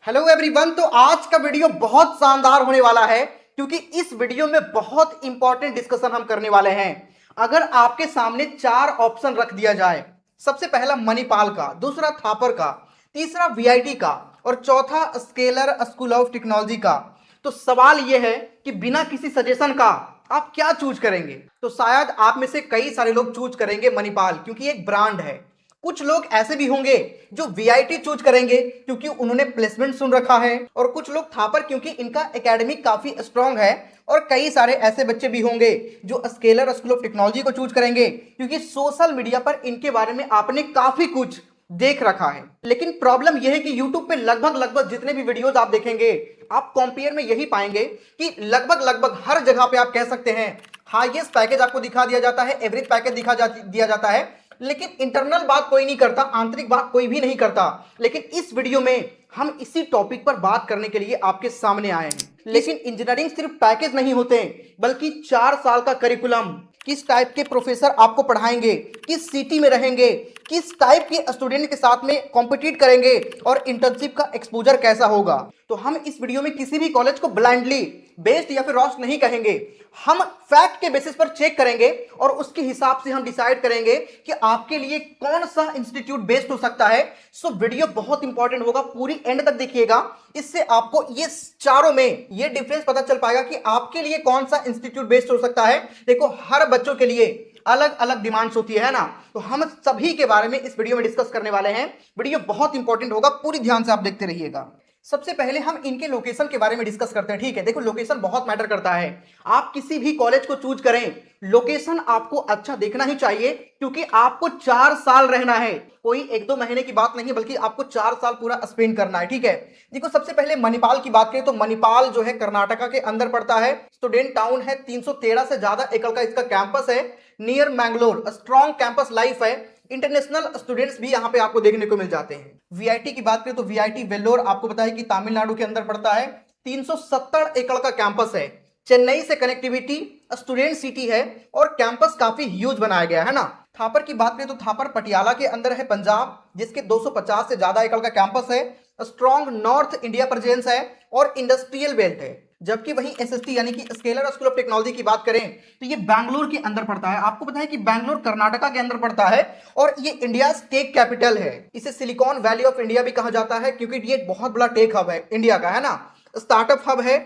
Hello everyone. तो आज का वीडियो बहुत शानदार होने वाला है क्योंकि इस वीडियो में बहुत इंपॉर्टेंट डिस्कशन हम करने वाले हैं। अगर आपके सामने चार ऑप्शन रख दिया जाए, सबसे पहला मणिपाल का, दूसरा थापर का, तीसरा वीआईटी का और चौथा स्केलर स्कूल ऑफ टेक्नोलॉजी का, तो सवाल यह है कि बिना किसी सजेशन का आप क्या चूज करेंगे। तो शायद आप में से कई सारे लोग चूज करेंगे मणिपाल क्योंकि एक ब्रांड है। कुछ लोग ऐसे भी होंगे जो वीआईटी चूज करेंगे क्योंकि उन्होंने प्लेसमेंट सुन रखा है, और कुछ लोग थापर क्योंकि इनका एकेडमिक काफी स्ट्रांग है, और कई सारे ऐसे बच्चे भी होंगे जो स्केलर स्कूल ऑफ टेक्नोलॉजी को चूज करेंगे क्योंकि सोशल मीडिया पर इनके बारे में आपने काफी कुछ देख रखा है। लेकिन प्रॉब्लम यह है कि यूट्यूब पे लगभग जितने भी वीडियोस आप देखेंगे, आप कंपेयर में यही पाएंगे कि लगभग हर जगह पे आप कह सकते हैं हाईएस्ट पैकेज आपको दिखा दिया जाता है, एवरेज पैकेज दिया जाता है, लेकिन इंटरनल बात कोई नहीं करता, आंतरिक बात कोई भी नहीं करता। लेकिन इस वीडियो में हम इसी टॉपिक पर बात करने के लिए आपके सामने आए हैं। लेकिन इंजीनियरिंग सिर्फ पैकेज नहीं होते, बल्कि 4 साल का करिकुलम, किस टाइप के प्रोफेसर आपको पढ़ाएंगे, किस सिटी में रहेंगे, किस टाइप के स्टूडेंट के साथ में कॉम्पिटिट करेंगे और इंटर्नशिप का एक्सपोजर कैसा होगा। तो हम इस वीडियो में किसी भी कॉलेज को ब्लाइंडली बेस्ट या फिर रॉस्ट नहीं कहेंगे, हम फैक्ट के बेसिस पर चेक करेंगे और उसके हिसाब से हम डिसाइड करेंगे कि आपके लिए कौन सा इंस्टीट्यूट बेस्ट हो सकता है। सो वीडियो बहुत इंपॉर्टेंट होगा, पूरी एंड तक देखिएगा। इससे आपको ये चारों में ये डिफरेंस पता चल पाएगा कि आपके लिए कौन सा इंस्टीट्यूट बेस्ट हो सकता है। देखो, हर बच्चों के लिए अलग अलग डिमांड्स होती है ना, तो हम सभी के बारे में इस वीडियो में डिस्कस करने वाले हैं। वीडियो बहुत इंपॉर्टेंट होगा, पूरी ध्यान से आप देखते रहिएगा। सबसे पहले हम इनके लोकेशन के बारे में डिस्कस करते हैं, ठीक है। देखो, लोकेशन बहुत मैटर करता है। आप किसी भी कॉलेज को चूज करें, लोकेशन आपको अच्छा देखना ही चाहिए क्योंकि आपको 4 साल रहना है। कोई 1-2 महीने की बात नहीं, बल्कि आपको 4 साल पूरा स्पेंड करना है, ठीक है। देखो, सबसे पहले मणिपाल की बात करें तो मणिपाल जो है कर्नाटका के अंदर पड़ता है। स्टूडेंट टाउन है, 313 से ज्यादा एकड़ का इसका कैंपस है, near Mangalore. Strong campus life है, इंटरनेशनल स्टूडेंट्स भी यहां पे आपको देखने को मिल जाते हैं। वीआईटी की बात करें तो वीआईटी वेल्लोर आपको पता है कि तमिलनाडु के अंदर पड़ता है। 370 एकड़ का कैंपस है, चेन्नई से कनेक्टिविटी, स्टूडेंट सिटी है और कैंपस काफी ह्यूज बनाया गया है ना। थापर की बात करें तो थापर पटियाला के अंदर है, पंजाब, जिसके 250 से ज्यादा एकड़ का कैंपस है। स्ट्रॉन्ग नॉर्थ इंडिया प्रेजेंस है और इंडस्ट्रियल बेल्ट है। जबकि वहीं एसएसटी यानी कि स्केलर स्कूल ऑफ टेक्नोलॉजी की बात करें तो ये बैंगलोर के अंदर पड़ता है। आपको पता है कि बैंगलोर कर्नाटका के अंदर पड़ता है और ये इंडिया टेक कैपिटल है। इसे सिलिकॉन वैली ऑफ इंडिया भी कहा जाता है क्योंकि ये बहुत बड़ा टेक हब है इंडिया का, है ना। स्टार्टअप हब है,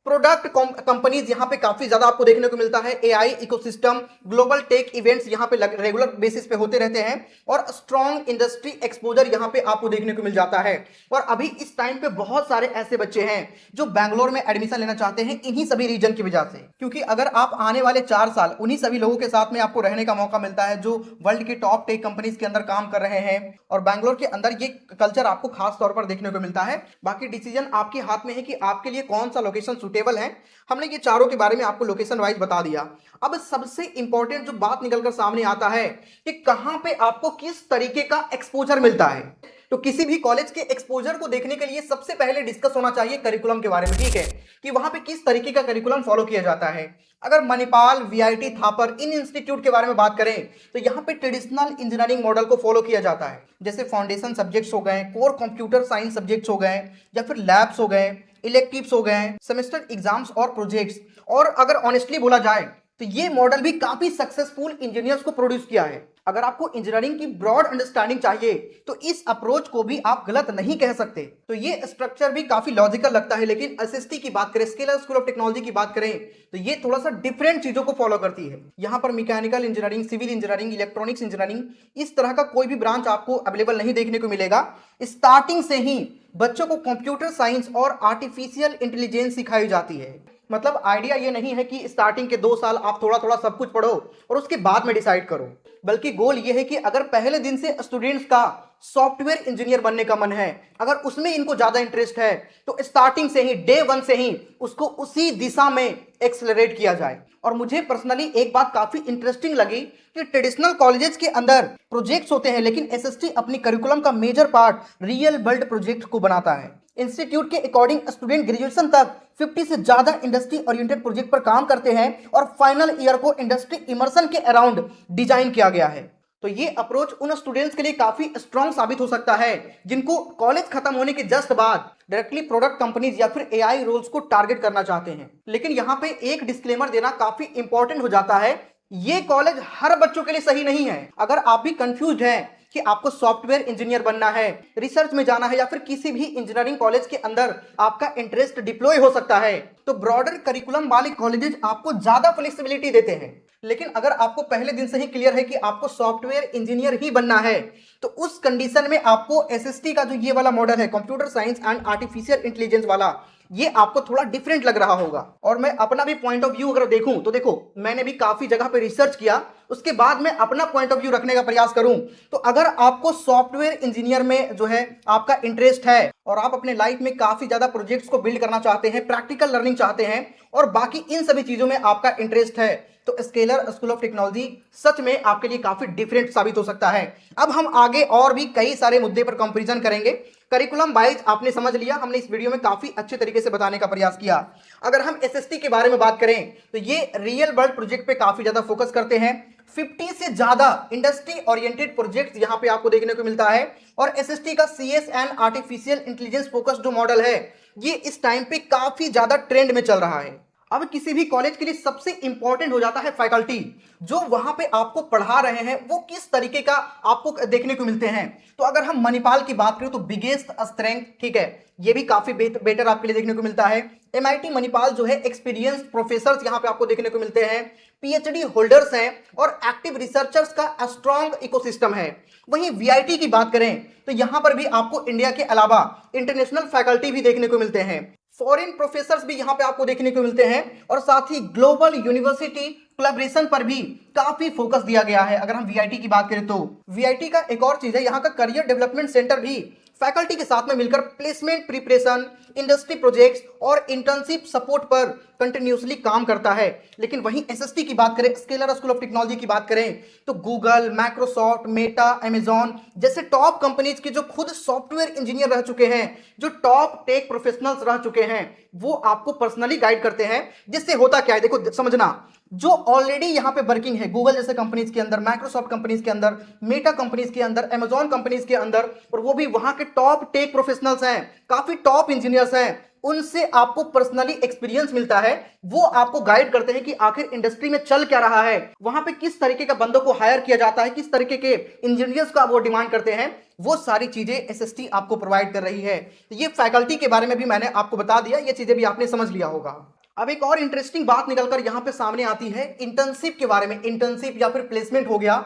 प्रोडक्ट कंपनीज यहाँ पे काफी ज्यादा आपको देखने को मिलता है। AI ecosystem, global tech events यहाँ पे रेगुलर बेसिस पे होते रहते हैं और स्ट्रॉन्ग इंडस्ट्री एक्सपोजर यहाँ पे आपको देखने को मिल जाता है। और अभी इस टाइम पे बहुत सारे ऐसे बच्चे हैं जो बैंगलोर में एडमिशन लेना चाहते हैं इन्हीं सभी रीजन की वजह से, क्योंकि अगर आप आने वाले 4 साल उन्हीं सभी लोगों के साथ में आपको रहने का मौका मिलता है जो वर्ल्ड के टॉप टेक कंपनीज के अंदर काम कर रहे हैं, और बैंगलोर के अंदर ये कल्चर आपको खास तौर पर देखने को मिलता है। बाकी डिसीजन आपके हाथ में है कि आपके लिए कौन सा लोकेशन सुटेबल है। हमने ये चारों के बारे में आपको लोकेशन वाइज बता दिया। अब सबसे इंपॉर्टेंट जो बात निकलकर सामने आता है कि कहां पे आपको किस तरीके का एक्सपोजर मिलता है। तो किसी भी कॉलेज के एक्सपोजर को देखने के लिए सबसे पहले डिस्कस होना चाहिए करिकुलम के बारे में, ठीक है, कि वहां पे किस तरीके का करिकुलम फॉलो किया जाता है। अगर मणिपाल, वीआईटी, थापर इन इंस्टीट्यूट के बारे में बात करें तो यहाँ पे ट्रेडिशनल इंजीनियरिंग मॉडल को फॉलो किया जाता है, जैसे फाउंडेशन सब्जेक्ट्स हो गए, कोर कंप्यूटर साइंस सब्जेक्ट्स हो गए, या फिर लैब्स हो गए, इलेक्टिव्स हो गए, सेमेस्टर एग्जाम्स और प्रोजेक्ट्स। और अगर ऑनेस्टली बोला जाए तो ये मॉडल भी काफी सक्सेसफुल इंजीनियर्स को प्रोड्यूस किया है। अगर आपको इंजीनियरिंग की ब्रॉड अंडरस्टैंडिंग चाहिए तो इस अप्रोच को भी आप गलत नहीं कह सकते। तो ये स्ट्रक्चर भी काफी लॉजिकल लगता है। लेकिन एसएसटी की बात करें, स्केलर स्कूल ऑफ टेक्नोलॉजी की बात करें, तो ये थोड़ा सा डिफरेंट चीजों को फॉलो करती है। यहाँ पर mechanical engineering, civil engineering, electronics engineering, इस तरह का कोई भी ब्रांच आपको अवेलेबल नहीं देखने को मिलेगा। स्टार्टिंग से ही बच्चों को कंप्यूटर साइंस और आर्टिफिशियल इंटेलिजेंस सिखाई जाती है। मतलब आइडिया ये नहीं है कि स्टार्टिंग के 2 साल आप थोड़ा थोड़ा सब कुछ पढ़ो और उसके बाद में डिसाइड करो, बल्कि गोल ये है कि अगर पहले दिन से स्टूडेंट्स का सॉफ्टवेयर इंजीनियर बनने का मन है, अगर उसमें इनको ज्यादा इंटरेस्ट है, तो स्टार्टिंग से ही, डे 1 से ही उसको उसी दिशा में एक्सेलरेट किया जाए। और मुझे पर्सनली एक बात काफी इंटरेस्टिंग लगी कि ट्रेडिशनल कॉलेजेस के अंदर प्रोजेक्ट्स होते हैं, लेकिन एसएसटी अपनी करिकुलम का major part real world project को बनाता है। इंस्टीट्यूट के अकॉर्डिंग स्टूडेंट ग्रेजुएशन तक 50 से ज्यादा इंडस्ट्री ओरिएंटेड प्रोजेक्ट पर काम करते हैं और फाइनल ईयर को इंडस्ट्री इमर्सन के अराउंड डिजाइन किया गया है। तो ये अप्रोच उन स्टूडेंट्स के लिए काफी स्ट्रांग साबित हो सकता है जिनको कॉलेज खत्म होने के जस्ट बाद डायरेक्टली प्रोडक्ट कंपनीज या फिर एआई रोल्स को टारगेट करना चाहते हैं। लेकिन यहाँ पे एक डिस्क्लेमर देना काफी इंपॉर्टेंट हो जाता है, ये कॉलेज हर बच्चों के लिए सही नहीं है। अगर आप भी कंफ्यूज हैं कि आपको सॉफ्टवेयर इंजीनियर बनना है, रिसर्च में जाना है या फिर किसी भी इंजीनियरिंग कॉलेज के अंदर आपका इंटरेस्ट डिप्लॉय हो सकता है, तो ब्रॉडर करिकुलम वाले कॉलेजेस आपको ज्यादा फ्लेक्सिबिलिटी देते हैं। लेकिन अगर आपको पहले दिन से ही क्लियर है कि आपको सॉफ्टवेयर इंजीनियर ही बनना है, तो उस कंडीशन में आपको एसएसटी का जो ये वाला मॉडल है, computer science and artificial intelligence वाला, ये आपको थोड़ा डिफरेंट लग रहा होगा। और मैं अपना भी पॉइंट ऑफ व्यू अगर देखूं तो देखो, मैंने भी काफी जगह पे रिसर्च किया, उसके बाद मैं अपना पॉइंट ऑफ व्यू रखने का प्रयास करूं तो अगर आपको सॉफ्टवेयर इंजीनियर में जो है आपका इंटरेस्ट है और आप अपने लाइफ में काफी ज्यादा प्रोजेक्ट्स को बिल्ड करना चाहते हैं, प्रैक्टिकल लर्निंग चाहते हैं और बाकी इन सभी चीजों में आपका इंटरेस्ट है, तो स्केलर स्कूल ऑफ टेक्नोलॉजी सच में आपके लिए काफी डिफरेंट साबित हो सकता है। अब हम आगे और भी कई सारे मुद्दे पर कंपैरिजन करेंगे। करिकुलम वाइज आपने समझ लिया, हमने इस वीडियो में काफी अच्छे तरीके से बताने का प्रयास किया। अगर हम एसएसटी के बारे में बात करें तो ये रियल वर्ल्ड प्रोजेक्ट पे काफी ज्यादा फोकस करते हैं। 50 से ज्यादा इंडस्ट्री ओरिएंटेड प्रोजेक्ट्स यहां पे आपको देखने को मिलता है और एसएसटी का CS and artificial intelligence focus जो मॉडल है, ये इस टाइम पे काफी ज्यादा ट्रेंड में चल रहा है। अब किसी भी कॉलेज के लिए सबसे इंपॉर्टेंट हो जाता है फैकल्टी, जो वहां पे आपको पढ़ा रहे हैं वो किस तरीके का आपको देखने को मिलते हैं। तो अगर हम मणिपाल की बात करें तो बिगेस्ट स्ट्रेंथ, ठीक है, ये भी काफी बेटर आपके लिए देखने को मिलता है। एमआईटी मणिपाल जो है एक्सपीरियंस प्रोफेसर्स यहां पे आपको देखने को मिलते हैं, पीएचडी होल्डर्स हैं और एक्टिव रिसर्चर्स का स्ट्रॉन्ग इकोसिस्टम है। वहीं वीआईटी की बात करें तो यहां पर भी आपको इंडिया के अलावा इंटरनेशनल फैकल्टी भी देखने को मिलते हैं, फॉरेन प्रोफेसर्स भी यहां पे आपको देखने को मिलते हैं और साथ ही ग्लोबल यूनिवर्सिटी कोलैबोरेशन पर भी काफी फोकस दिया गया है। अगर हम वीआईटी की बात करें तो वीआईटी का एक और चीज है, यहां का करियर डेवलपमेंट सेंटर भी फैकल्टी के साथ में मिलकर प्लेसमेंट प्रिपरेशन, इंडस्ट्री प्रोजेक्ट्स और इंटर्नशिप सपोर्ट पर कंटिन्यूसली काम करता है। लेकिन वहीं एसएसटी की बात करें, स्केलर स्कूल ऑफ टेक्नोलॉजी की बात करें तो गूगल, माइक्रोसॉफ्ट, मेटा, अमेजॉन जैसे टॉप कंपनीज के जो खुद सॉफ्टवेयर इंजीनियर रह चुके हैं, जो टॉप टेक प्रोफेशनल्स रह चुके हैं, वो आपको पर्सनली गाइड करते हैं। जिससे होता क्या है, देखो समझना, जो ऑलरेडी यहां पे वर्किंग है गूगल जैसे कंपनीज के अंदर, माइक्रोसॉफ्ट कंपनीज के अंदर, मेटा कंपनीज के अंदर, अमेजॉन कंपनीज के अंदर, और वो भी वहां के टॉप टेक प्रोफेशनल्स हैं, काफी टॉप इंजीनियर्स हैं, उनसे आपको पर्सनली एक्सपीरियंस मिलता है। वो आपको गाइड करते हैं कि आखिर इंडस्ट्री में चल क्या रहा है, वहां पे किस तरीके का बंदों को हायर किया जाता है, किस तरीके के इंजीनियर्स का वो डिमांड करते हैं, वो सारी चीजें एसएसटी आपको प्रोवाइड कर रही है। ये फैकल्टी के बारे में भी मैंने आपको बता दिया, ये चीजें भी आपने समझ लिया होगा। अब एक और इंटरेस्टिंग बात निकलकर यहां पे सामने आती है इंटर्नशिप के बारे में। इंटर्नशिप या फिर प्लेसमेंट हो गया,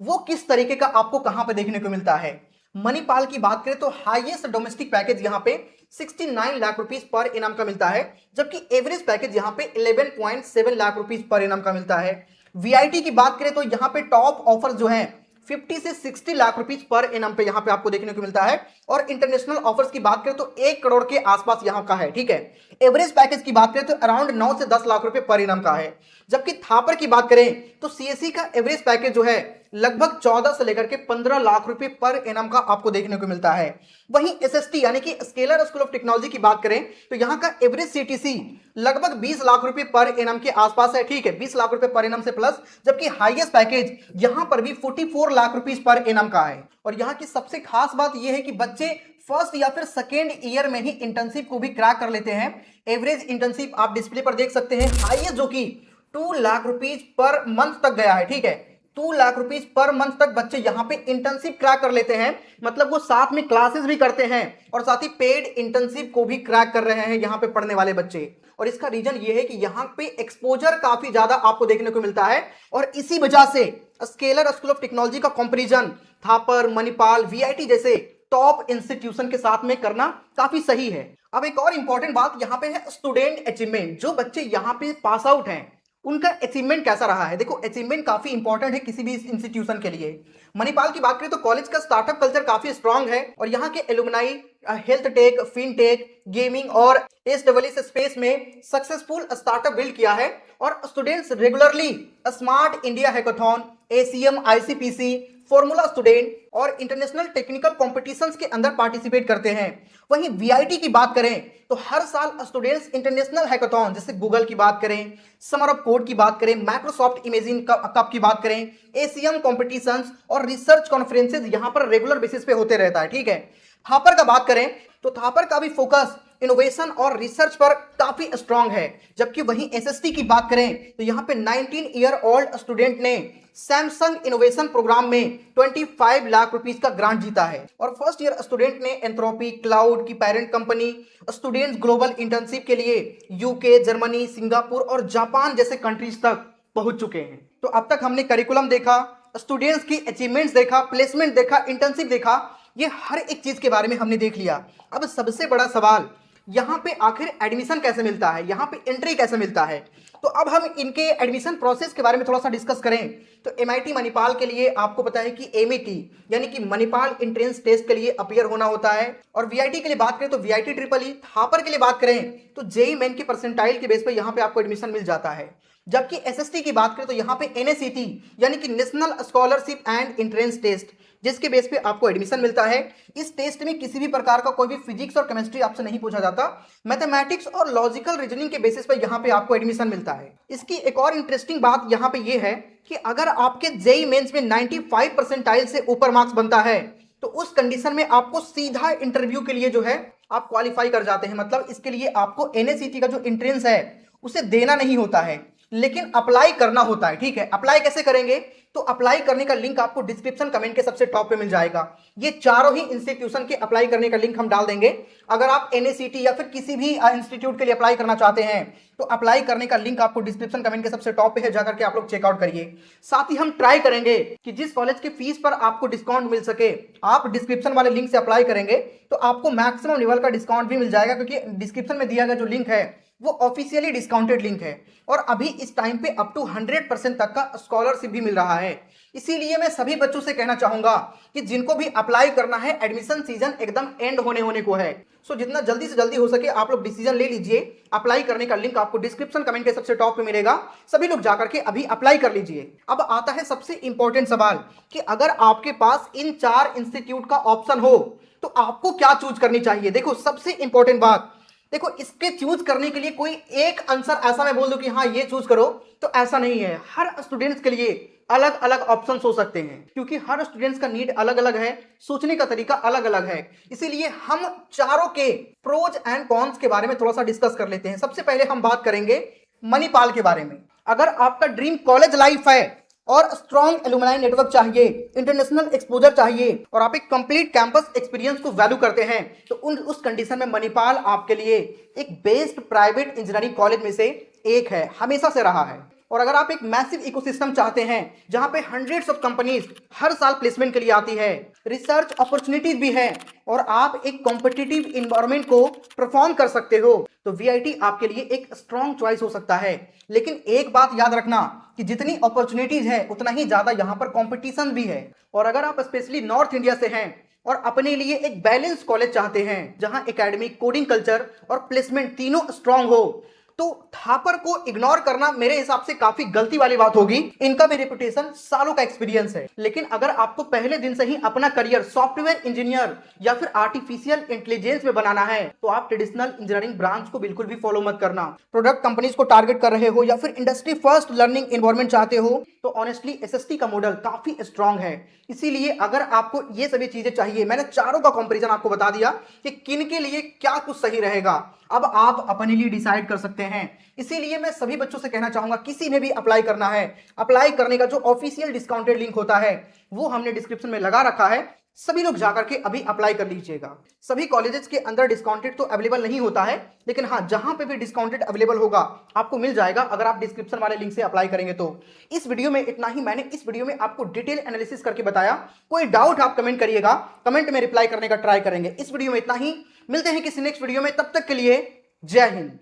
वो किस तरीके का आपको कहां पे देखने को मिलता है। मणिपाल की बात करें तो हाईएस्ट डोमेस्टिक पैकेज यहां पे 69 लाख रुपीस पर इनाम का मिलता है, जबकि एवरेज पैकेज यहां पे 11.7 लाख रुपीस पर इनाम का मिलता है। वीआईटी की बात करें तो यहां पे टॉप ऑफर जो है 50 से 60 लाख रुपीस पर इनाम पे यहां पे आपको देखने को मिलता है, और इंटरनेशनल ऑफर्स की बात करें तो 1 करोड़ के आसपास यहां का है, ठीक है। एवरेज पैकेज की बात करें तो अराउंड 9 से 10 लाख रुपए पर इनाम का है। जबकि थापर की बात करें तो सीएससी का एवरेज पैकेज जो है लगभग 14 से लेकर के 15 लाख रुपए पर इनाम का आपको देखने को मिलता है। वहीं एसएसटी यानी कि स्केलर स्कूल ऑफ टेक्नोलॉजी की बात करें तो यहां का एवरेज सीटीसी लगभग 20 लाख रुपए पर इनाम के आसपास है, ठीक है, 20 लाख रुपए पर इनाम से प्लस। जबकि हाईएस्ट पैकेज यहां पर भी 44 लाख रुपीस पर इनाम का है। और यहां की सबसे खास बात यह है कि बच्चे फर्स्ट या फिर सेकेंड ईयर में ही इंटर्नशिप को भी क्रैक कर लेते हैं। एवरेज इंटर्नशिप आप डिस्प्ले पर देख सकते हैं, हाईएस्ट जो कि 2 लाख रुपीस पर मंथ तक गया है, ठीक है, 2 लाख रुपीस पर मंथ तक बच्चे यहां पे इंटर्नशिप क्रैक कर लेते हैं। मतलब वो साथ में क्लासेस भी करते हैं और साथ ही पेड इंटर्नशिप को भी क्रैक कर रहे हैं यहां पे पढ़ने वाले बच्चे। और इसका रीजन ये है कि यहां पे एक्सपोजर काफी ज्यादा आपको देखने को मिलता है, और इसी वजह से स्केलर स्कूल ऑफ टेक्नोलॉजी का कंपैरिजन थापर, मणिपाल, वीआईटी जैसे टॉप इंस्टीट्यूशन के साथ में करना काफी सही है। अब एक और इंपॉर्टेंट बात यहां पे है स्टूडेंट अचीवमेंट। जो बच्चे यहां पे पास आउट हैं उनका अचीवमेंट कैसा रहा है। देखो अचीवमेंट काफी इंपॉर्टेंट है किसी भी इंस्टीट्यूशन के लिए। मणिपाल की बात करें तो कॉलेज का स्टार्टअप कल्चर काफी स्ट्रांग है और यहाँ के alumni health take, fintech, gaming और AWS स्पेस में सक्सेसफुल स्टार्टअप बिल्ड किया है और students regularly smart India hackathon, ACM, ICPC, formula student और इंटरनेशनल टेक्निकल कॉम्पिटिशंस के अंदर पार्टिसिपेट करते हैं। वहीं VIT की बात करें तो हर साल स्टूडेंट्स इंटरनेशनल हैकाथॉन जैसे गूगल की बात करें, समर ऑफ कोड की बात करें, माइक्रोसॉफ्ट इमेजिन कप की बात करें, ACM कॉम्पिटिशंस और रिसर्च कॉन्फ्रेंसेज यहां पर रेगुलर बेसिस पे होते रहता है। ठीक है, थापर का बात करें तो थापर का भी फोकस इनोवेशन और रिसर्च पर काफी स्ट्रांग है। जबकि वहीं SST की बात करें तो यहां पे 19 ईयर ओल्ड स्टूडेंट ने सैमसंग इनोवेशन प्रोग्राम में 25 लाख रुपीस का ग्रांट जीता है और फर्स्ट ईयर स्टूडेंट ने एंथ्रोपी क्लाउड की parent company students global internship के लिए UK, जर्मनी, सिंगापुर और जापान जैसे कंट्रीज तक पहुंच चुके हैं। तो अब तक हमने करिकुलम देखा, स्टूडेंट्स की अचीवमेंट्स देखा, प्लेसमेंट देखा, इंटर्नशिप देखा, ये हर एक चीज के बारे में हमने देख लिया। अब सबसे बड़ा सवाल यहाँ पे आखिर एडमिशन कैसे मिलता है, यहाँ पे एंट्री कैसे मिलता है। तो अब हम इनके एडमिशन प्रोसेस के बारे में थोड़ा सा डिस्कस करें तो MIT मणिपाल के लिए आपको पता है कि MET यानी कि मणिपाल एंट्रेंस टेस्ट के लिए अपीयर होना होता है और VIT के लिए बात करें तो VIT EEE, थापर के लिए बात करें तो JEE मेन की परसेंटाइल के बेस पर यहाँ पे आपको एडमिशन मिल जाता है। जबकि SST की बात करें तो यहाँ पे NSET यानी कि national scholarship and entrance test जिसके बेस पे आपको एडमिशन मिलता है। इस टेस्ट में किसी भी प्रकार का कोई भी फिजिक्स और केमिस्ट्री आपसे नहीं पूछा जाता, मैथमेटिक्स और लॉजिकल रीजनिंग के बेसिस पे यहाँ पे आपको एडमिशन मिलता है। इसकी एक और इंटरेस्टिंग बात यहाँ पे ये है कि अगर आपके JEE मेंस में 95 परसेंटाइल से ऊपर मार्क्स बनता है तो उस कंडीशन में आपको सीधा इंटरव्यू के लिए जो है आप क्वालिफाई कर जाते हैं। मतलब इसके लिए आपको NSET का जो एंट्रेंस है उसे देना नहीं होता है लेकिन अप्लाई करना होता है। ठीक है, अप्लाई कैसे करेंगे तो अप्लाई करने का लिंक आपको डिस्क्रिप्शन कमेंट के सबसे टॉप पे मिल जाएगा। ये चारों ही इंस्टीट्यूशन के अप्लाई करने का लिंक हम डाल देंगे। अगर आप NSET या फिर किसी भी इंस्टीट्यूट के लिए अप्लाई करना चाहते हैं तो अप्लाई करने का लिंक आपको डिस्क्रिप्शन कमेंट के सबसे टॉप पे है, जाकर के आप लोग चेकआउट करिए। साथ ही हम ट्राई करेंगे कि जिस कॉलेज की फीस पर आपको डिस्काउंट मिल सके, आप डिस्क्रिप्शन वाले लिंक से अप्लाई करेंगे तो आपको मैक्सिमम लेवल का डिस्काउंट भी मिल जाएगा, क्योंकि डिस्क्रिप्शन में दिया गया जो लिंक है वो ऑफिशियली डिस्काउंटेड लिंक है और अभी इस टाइम पे अप टू 100% तक का स्कॉलरशिप भी मिल रहा है। इसीलिए मैं सभी बच्चों से कहना चाहूंगा कि जिनको भी अप्लाई करना है, एडमिशन सीजन एकदम एंड होने को है। सो जितना जल्दी से जल्दी हो सके आप लोग डिसीजन ले लीजिए। अप्लाई करने का लिंक आपको डिस्क्रिप्शन कमेंट के सबसे टॉप पे मिलेगा, सभी लोग जाकर के अभी अप्लाई कर लीजिए। अब आता है सबसे इंपॉर्टेंट सवाल कि अगर आपके पास इन 4 इंस्टीट्यूट का ऑप्शन हो तो आपको क्या चूज करनी चाहिए। देखो सबसे इंपॉर्टेंट बात, देखो इसके चूज करने के लिए कोई एक आंसर ऐसा मैं बोल दूं कि हाँ ये चूज करो तो ऐसा नहीं है। हर स्टूडेंट्स के लिए अलग अलग ऑप्शंस हो सकते हैं, क्योंकि हर स्टूडेंट्स का नीड अलग अलग है, सोचने का तरीका अलग अलग है। इसीलिए हम चारों के प्रोज एंड कॉन्स के बारे में थोड़ा सा डिस्कस कर लेते हैं। सबसे पहले हम बात करेंगे मणिपाल के बारे में। अगर आपका ड्रीम कॉलेज लाइफ है और स्ट्रॉन्ग एलुमनाई नेटवर्क चाहिए, इंटरनेशनल एक्सपोजर चाहिए और आप एक कंप्लीट कैंपस एक्सपीरियंस को वैल्यू करते हैं तो उस कंडीशन में मणिपाल आपके लिए एक बेस्ट प्राइवेट इंजीनियरिंग कॉलेज में से एक है, हमेशा से रहा है। और अगर आप एक मैसिव इकोसिस्टम चाहते हैं जहां पे हंड्रेड्स ऑफ कंपनीज हर साल प्लेसमेंट के लिए आती है, रिसर्च अपॉर्चुनिटीज भी है और आप एक कॉम्पिटिटिव इन्वायरमेंट को परफॉर्म कर सकते हो, तो VIT आपके लिए एक स्ट्रॉन्ग चॉइस हो सकता है। लेकिन एक बात याद रखना कि जितनी अपॉर्चुनिटीज है उतना ही ज्यादा यहाँ पर कॉम्पिटिशन भी है। और अगर आप स्पेशली नॉर्थ इंडिया से हैं और अपने लिए एक बैलेंस कॉलेज चाहते हैं जहां एकेडमिक, कोडिंग कल्चर और प्लेसमेंट तीनों स्ट्रांग हो, तो थापर को इग्नोर करना मेरे हिसाब से काफी गलती वाली बात होगी। इनका भी रेपुटेशन सालों का एक्सपीरियंस है। लेकिन अगर आपको पहले दिन से ही अपना करियर सॉफ्टवेयर इंजीनियर या फिर आर्टिफिशियल इंटेलिजेंस में बनाना है तो आप ट्रेडिशनल इंजीनियरिंग ब्रांच को बिल्कुल भी फॉलो मत करना। प्रोडक्ट कंपनीज को टारगेट कर रहे हो या फिर इंडस्ट्री फर्स्ट लर्निंग एनवायरनमेंट चाहते हो तो ऑनेस्टली SST का मॉडल काफी स्ट्रांग है। इसीलिए अगर आपको ये सभी चीजें चाहिए, मैंने चारों का कंपैरिजन आपको बता दिया कि किन के लिए क्या कुछ सही रहेगा, अब आप अपने लिए डिसाइड कर सकते हैं। इसीलिए मैं सभी बच्चों से कहना चाहूंगा, किसी ने भी अप्लाई करना है, अप्लाई करने का जो ऑफिशियल डिस्काउंटेड लिंक होता है वो हमने डिस्क्रिप्शन में लगा रखा है, सभी लोग जाकर के अभी अप्लाई कर लीजिएगा। सभी कॉलेजेस के अंदर डिस्काउंटेड तो अवेलेबल नहीं होता है, लेकिन हाँ जहां पे भी डिस्काउंटेड अवेलेबल होगा आपको मिल जाएगा अगर आप डिस्क्रिप्शन वाले लिंक से अप्लाई करेंगे तो। इस वीडियो में इतना ही, मैंने इस वीडियो में आपको डिटेल एनालिसिस करके बताया। कोई डाउट आप कमेंट करिएगा, कमेंट में रिप्लाई करने का ट्राई करेंगे। इस वीडियो में इतना ही, मिलते हैं किसी नेक्स्ट वीडियो में, तब तक के लिए जय हिंद।